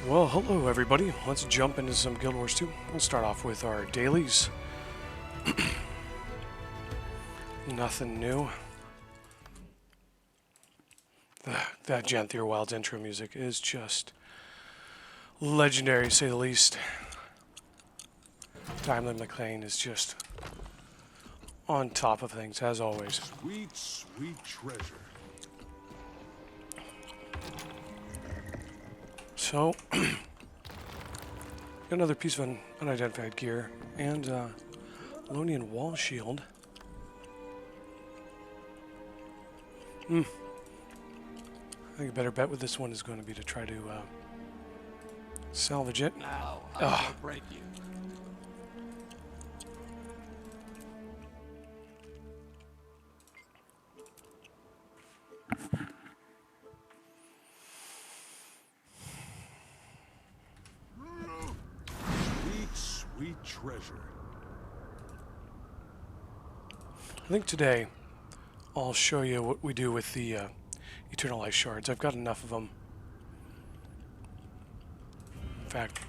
Well, hello everybody. Let's jump into some Guild Wars 2. We'll start off with our dailies. Nothing new. That Janthier Wild's intro music is just legendary, to say the least. Timely McLean is just on top of things, as always. Sweet, sweet treasure. So, another piece of unidentified gear, and Lonian wall shield. I think a better bet with this one is going to be to try to salvage it. Now I will break you. Sweet, sweet treasure. I think today I'll show you what we do with the Eternal Ice Shards. I've got enough of them. In fact,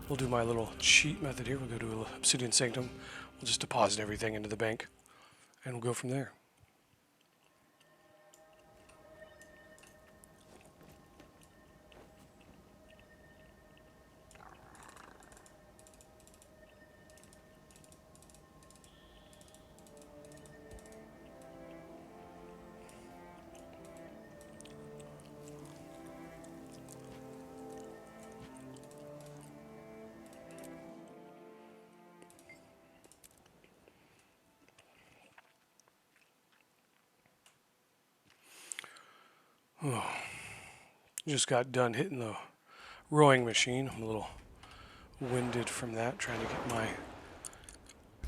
we'll do my little cheat method here. We'll go to Obsidian Sanctum. We'll just deposit everything into the bank, and we'll go from there. Oh, just got done hitting the rowing machine. I'm a little winded from that, trying to get my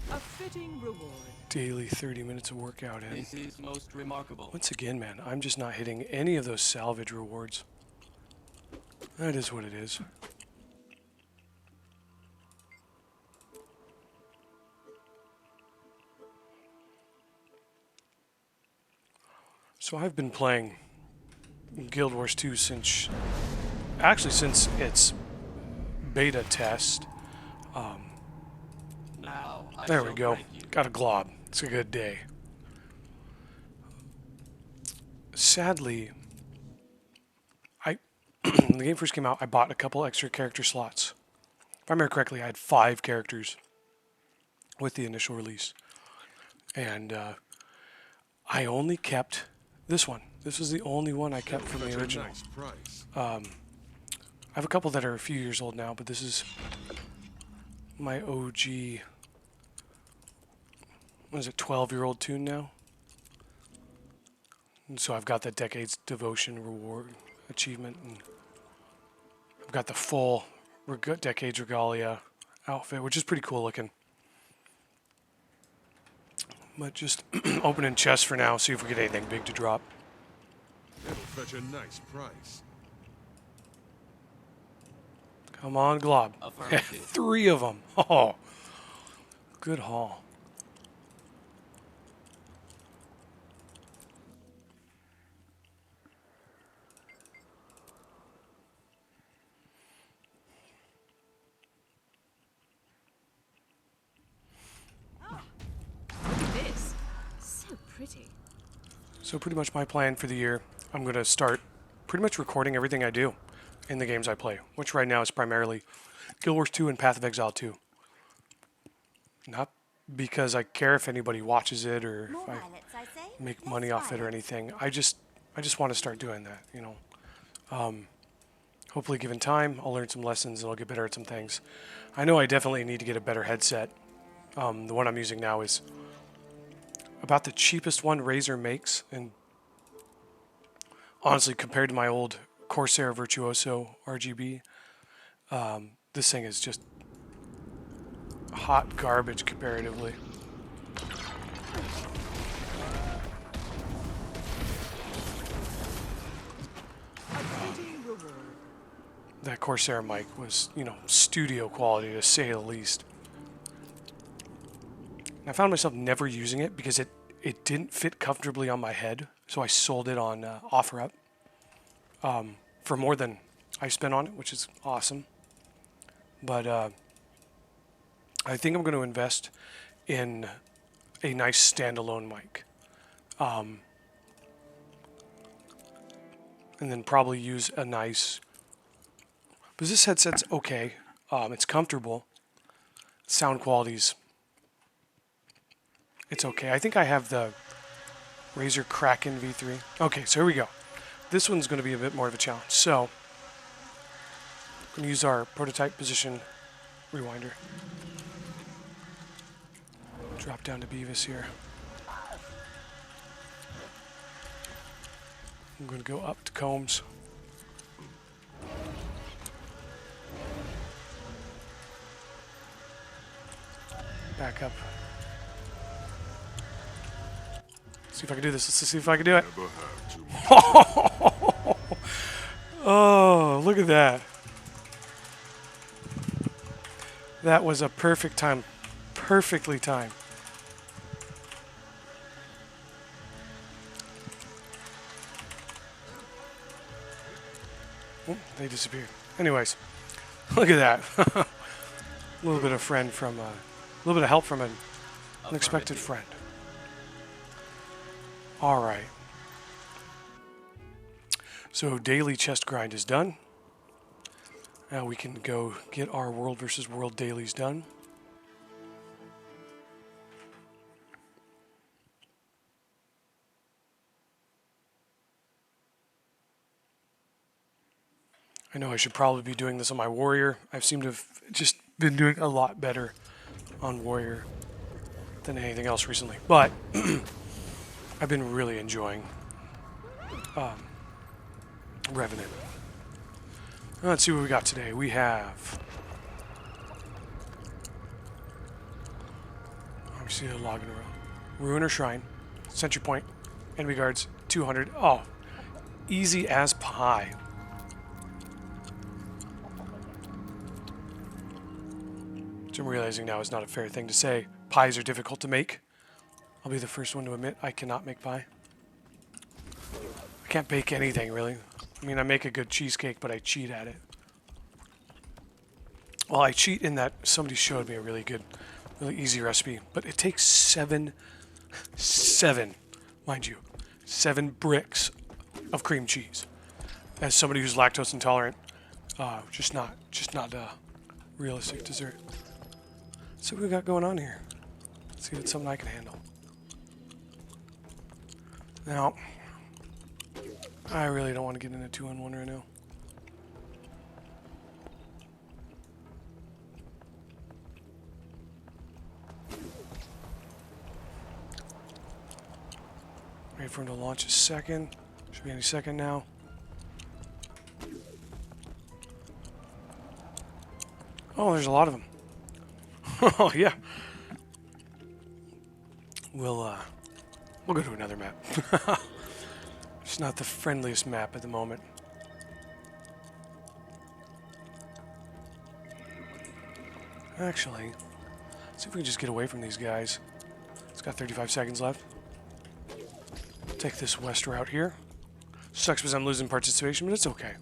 A fitting reward. daily 30 minutes of workout in. This is most remarkable. Once again, man, I'm just not hitting any of those salvage rewards. That is what it is. So I've been playing Guild Wars 2 since its beta test. Now I There we shall go. break you. Got a glob. It's a good day. Sadly, when the game first came out, I bought a couple extra character slots. If I remember correctly, I had 5 characters with the initial release. And I only kept this one. This was the only one I kept from the original. Nice price. I have a couple that are a few years old now, but this is my OG, what is it, 12-year-old tune now? And so I've got the Decade's Devotion reward achievement, and I've got the full Decade's Regalia outfit, which is pretty cool looking. But just opening chests for now, see if we get anything big to drop. It'll fetch a nice price. Come on, Glob. Affirmative. 3 of them. Oh, good haul. Look at this. So pretty. So pretty much my plan for the year, I'm going to start pretty much recording everything I do in the games I play, which right now is primarily Guild Wars 2 and Path of Exile 2. Not because I care if anybody watches it or if I make money off it or anything. I just want to start doing that, you know. Hopefully given time, I'll learn some lessons and I'll get better at some things. I know I definitely need to get a better headset. The one I'm using now is about the cheapest one Razer makes, and honestly, compared to my old Corsair Virtuoso RGB, this thing is just hot garbage comparatively. A fitting reward. That Corsair mic was, you know, studio quality to say the least. And I found myself never using it because it didn't fit comfortably on my head, so I sold it on OfferUp for more than I spent on it, which is awesome. But I think I'm going to invest in a nice standalone mic. And then probably use a nice... Because this headset's okay. It's comfortable. Sound quality's... It's okay. I think I have the Razer Kraken V3. Okay, so here we go. This one's going to be a bit more of a challenge. So, I'm going to use our prototype position rewinder. Drop down to Beavis here. I'm going to go up to Combs. Back up. See if I can do this. Let's see if I can do it. Never have too much. Oh, look at that. That was a perfect time. Perfectly timed. Oh, they disappeared. Anyways, look at that. A little bit of help from an unexpected friend. All right. So daily chest grind is done. Now we can go get our world versus world dailies done. I know I should probably be doing this on my warrior. I seem to have just been doing a lot better on warrior than anything else recently. But I've been really enjoying Revenant. Let's see what we got today. We have... Let me see a log in a row. Ruin or Shrine. Sentry Point. Enemy Guards. 200. Oh. Easy as pie. Which I'm realizing now is not a fair thing to say. Pies are difficult to make. I'll be the first one to admit I cannot make pie. I can't bake anything, really. I mean, I make a good cheesecake, but I cheat at it. Well, I cheat in that somebody showed me a really good, really easy recipe, but it takes seven, mind you, 7 bricks of cream cheese. As somebody who's lactose intolerant, just not a realistic dessert. So what we got going on here? Let's see if it's something I can handle. Now, I really don't want to get into 2-on-1 right now. Wait for him to launch a second. Should be any second now. Oh, there's a lot of them. Oh, yeah. We'll go to another map. It's not the friendliest map at the moment. Actually, let's see if we can just get away from these guys. It's got 35 seconds left. Take this west route here. Sucks because I'm losing participation, but it's okay.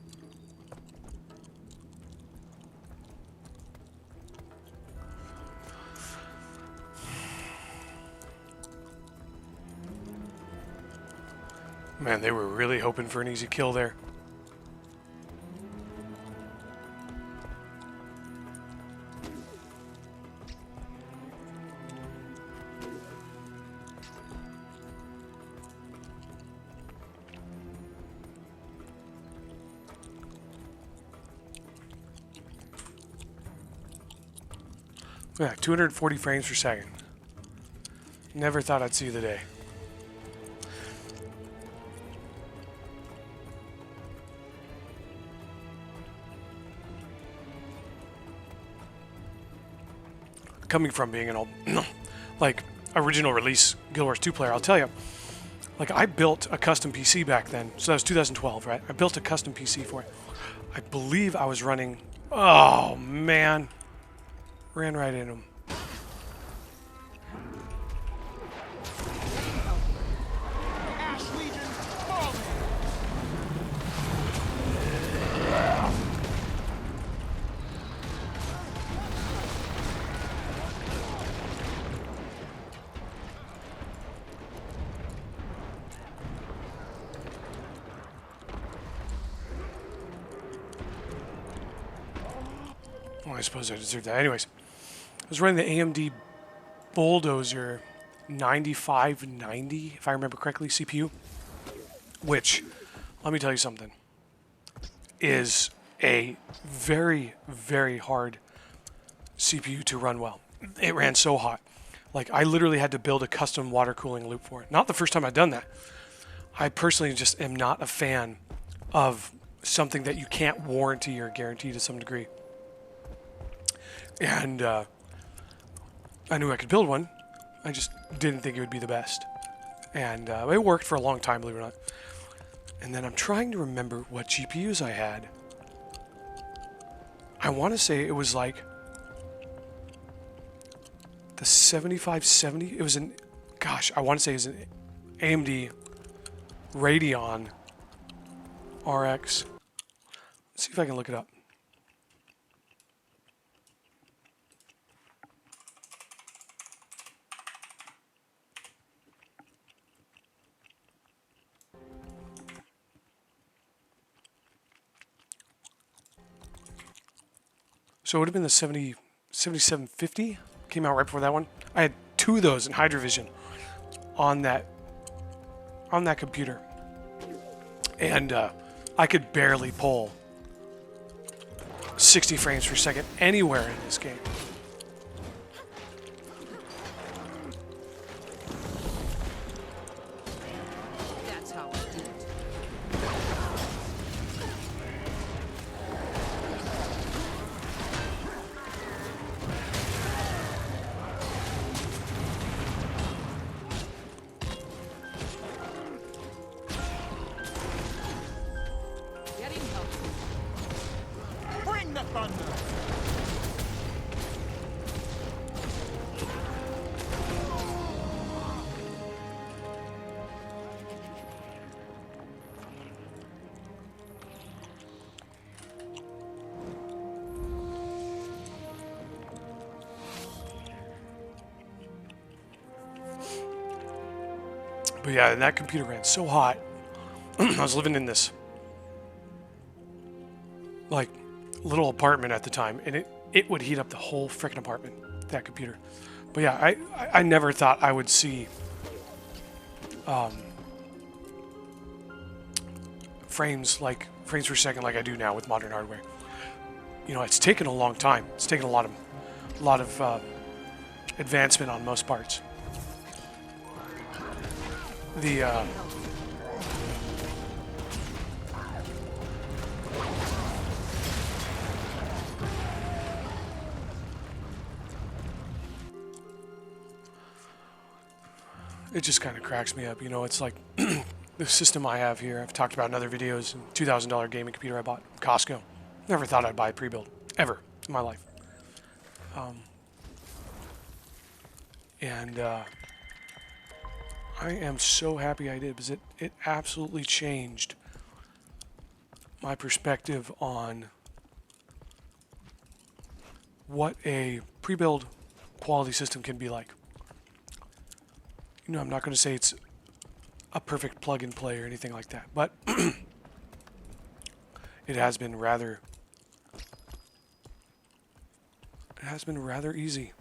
Man, they were really hoping for an easy kill there. Yeah, 240 frames per second. Never thought I'd see the day. Coming from being an old, like, original release Guild Wars 2 player, I'll tell you, like, I built a custom PC back then. So that was 2012, right? I built a custom PC for it. I believe I was running, oh, man. Ran right into him. Well, I suppose I deserve that. Anyways, I was running the AMD Bulldozer 9590, if I remember correctly, CPU, which, let me tell you something, is a very, very hard CPU to run well. It ran so hot. Like, I literally had to build a custom water cooling loop for it. Not the first time I've done that. I personally just am not a fan of something that you can't warranty or guarantee to some degree. And I knew I could build one. I just didn't think it would be the best. And it worked for a long time, believe it or not. And then I'm trying to remember what GPUs I had. I want to say it was like the 7570. It was an, gosh, I want to say it was an AMD Radeon RX. Let's see if I can look it up. So it would have been the 7750. Came out right before that one. I had two of those in Hydrovision on that computer. And I could barely pull 60 frames per second anywhere in this game. That's how I do it. Getting help. Bring the thunder! But yeah, and that computer ran so hot. I was living in this like little apartment at the time, and it would heat up the whole freaking apartment, that computer. But yeah, I never thought I would see frames per second like I do now with modern hardware. You know, it's taken a long time. It's taken a lot of advancement on most parts. The it just kind of cracks me up. You know, it's like the system I have here. I've talked about in other videos. $2,000 gaming computer I bought from Costco. Never thought I'd buy a pre-build ever in my life. And I am so happy I did, because it absolutely changed my perspective on what a pre-build quality system can be like. You know, I'm not going to say it's a perfect plug and play or anything like that, but it has been rather easy.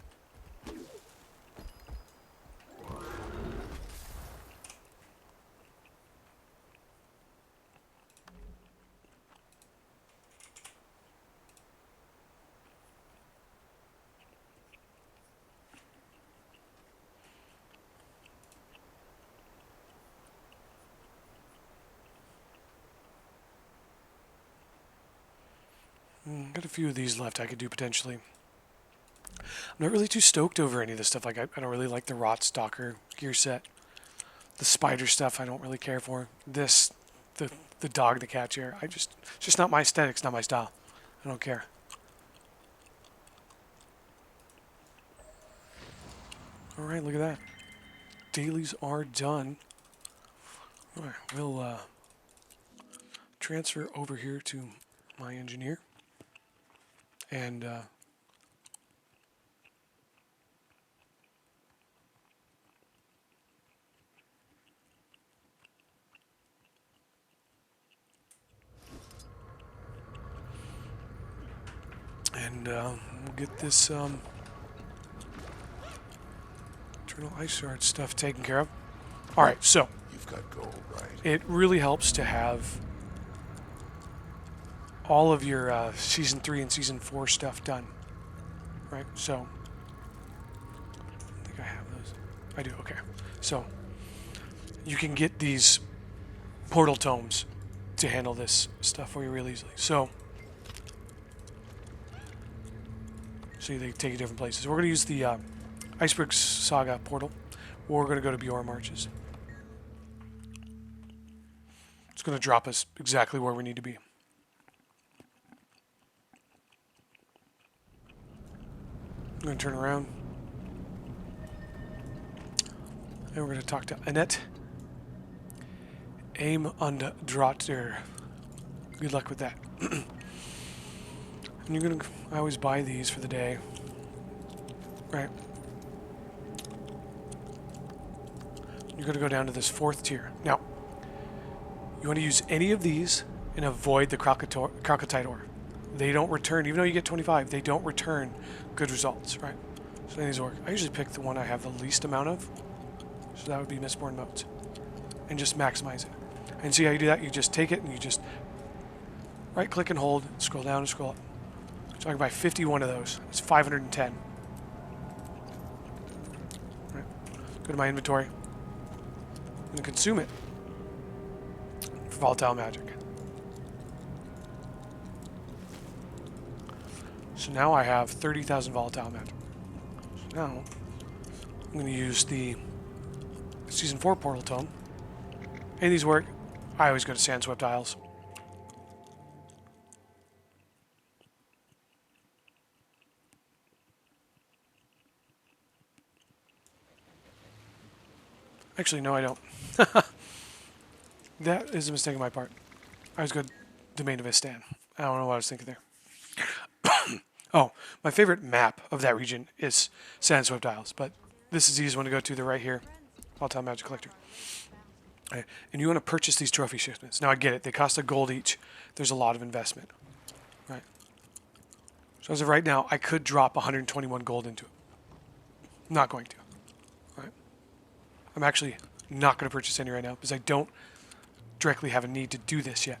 Got a few of these left I could do potentially. I'm not really too stoked over any of this stuff. Like, I don't really like the Rot Stalker gear set. The spider stuff I don't really care for. This, the dog, the cat chair. It's just not my aesthetics, not my style. I don't care. Alright, look at that. Dailies are done. Alright, we'll transfer over here to my engineer. And And we'll get this Eternal Ice Shard stuff taken care of. Alright, so You've got gold, right? it really helps to have all of your Season 3 and Season 4 stuff done. Right, so I think I have those. I do, okay. So you can get these portal tomes to handle this stuff for you really easily. So they take you different places. We're going to use the Iceberg Saga portal, or we're going to go to Bjorn Marches. It's going to drop us exactly where we need to be. I'm going to turn around. And we're going to talk to Annette. Aim und Drotter. Good luck with that. And you're going to... I always buy these for the day. Right. You're going to go down to this 4th tier. Now, you want to use any of these and avoid the Crocotite ore. They don't return, even though you get 25, they don't return good results, right? So any of these work. I usually pick the one I have the least amount of. So that would be Mistborn Modes. And just maximize it. And see how you do that? You just take it and you just right click and hold, scroll down and scroll up. So I can buy 51 of those. It's 510. Right. Go to my inventory. And consume it for volatile magic. So now I have 30,000 volatile magic. So now I'm going to use the Season 4 portal tome. Any of these work. I always go to Sandswept Isles. Actually, no, I don't. That is a mistake on my part. I was good Domain of Istan. I don't know what I was thinking there. Oh, my favorite map of that region is Sandswept Isles, but this is the easiest one to go to. They're right here. Volatile Magic Collector. Right. And you want to purchase these trophy shipments. Now, I get it. They cost a gold each. There's a lot of investment. Right. So as of right now, I could drop 121 gold into it. I'm not going to. Right. I'm actually not going to purchase any right now because I don't directly have a need to do this yet.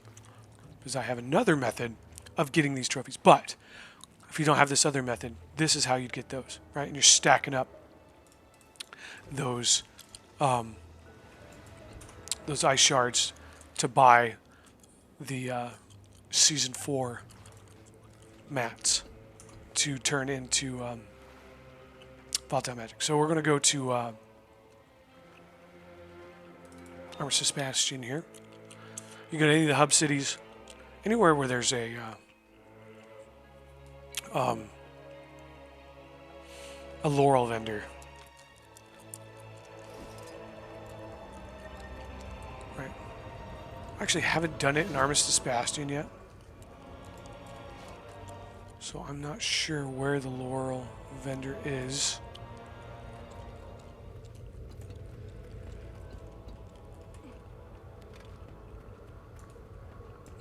Because I have another method of getting these trophies. But if you don't have this other method, this is how you'd get those, right? And you're stacking up those ice shards to buy the Season 4 mats to turn into volatile magic. So we're going to go to Armistice Bastion here. You go to any of the hub cities, anywhere where there's a Laurel vendor. Right. I actually haven't done it in Armistice Bastion yet. So I'm not sure where the Laurel vendor is.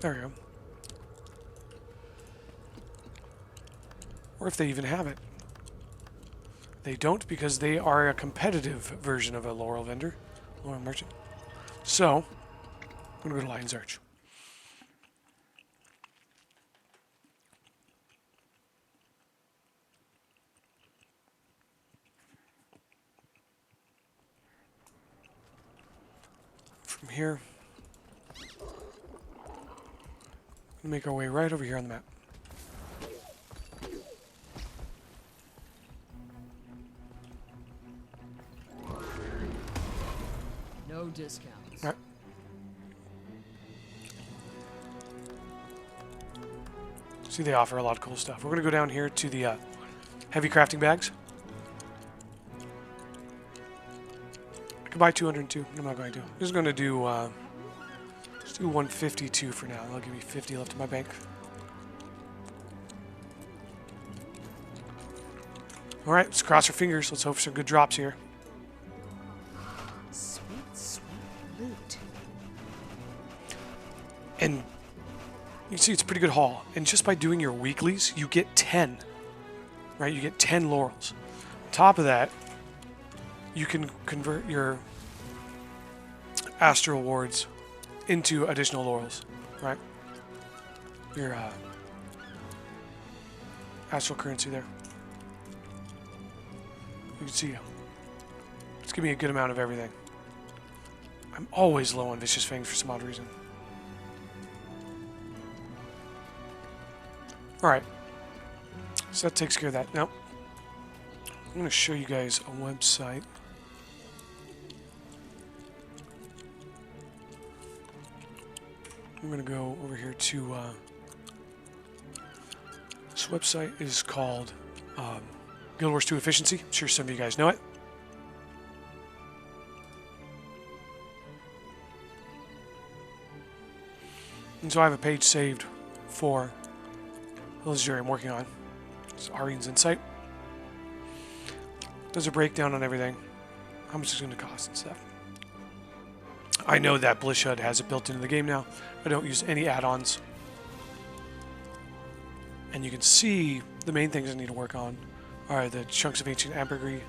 There we go. Or if they even have it. They don't because they are a competitive version of a Laurel vendor. Laurel merchant. So, I'm going to go to Lion's Arch. From here, make our way right over here on the map. No discounts. All right. See, they offer a lot of cool stuff. We're going to go down here to the heavy crafting bags. I could buy 202. I'm not going to. I'm just going to do, let's do 152 for now. That'll give me 50 left in my bank. All right, let's cross our fingers. Let's hope for some good drops here. Sweet, sweet loot. And you see it's a pretty good haul. And just by doing your weeklies, you get 10. Right? You get 10 laurels. On top of that, you can convert your astral wards into additional laurels. Right? Your astral currency there. You can see it's giving me a good amount of everything. I'm always low on Vicious Fangs for some odd reason. Alright. So that takes care of that. Now, I'm going to show you guys a website. I'm going to go over here to... this website is called GW2 Efficiency. I'm sure some of you guys know it. And so I have a page saved for the legendary I'm working on. It's Arian's Insight. There's a breakdown on everything. How much it's going to cost and stuff. I know that Blish HUD has it built into the game now. I don't use any add-ons. And you can see the main things I need to work on are the chunks of ancient ambergris,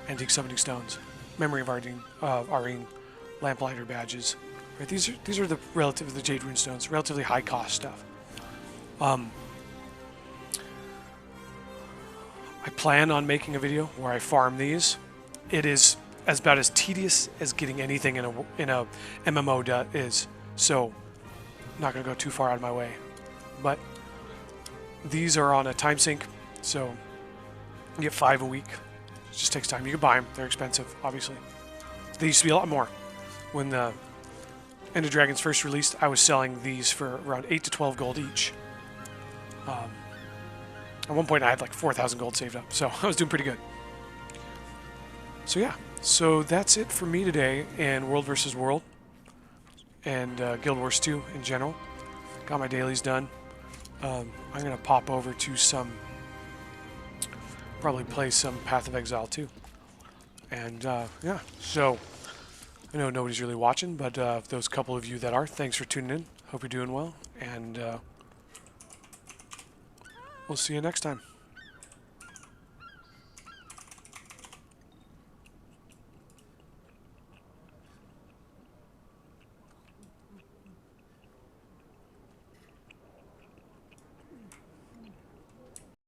antique summoning stones, memory of Arine, lamplighter badges. Right, these are the Jade Rune stones, relatively high cost stuff. I plan on making a video where I farm these. It is about as tedious as getting anything in a MMO is. So I'm not gonna go too far out of my way, but these are on a time sync, so you get 5 a week. It just takes time. You can buy them. They're expensive, obviously. They used to be a lot more. When the End of Dragons first released, I was selling these for around 8 to 12 gold each. At one point, I had like 4,000 gold saved up, so I was doing pretty good. So yeah, so that's it for me today in World vs. World and Guild Wars 2 in general. Got my dailies done. I'm going to pop over to probably play some Path of Exile too. And yeah, so I know nobody's really watching, but those couple of you that are, thanks for tuning in. Hope you're doing well, and we'll see you next time.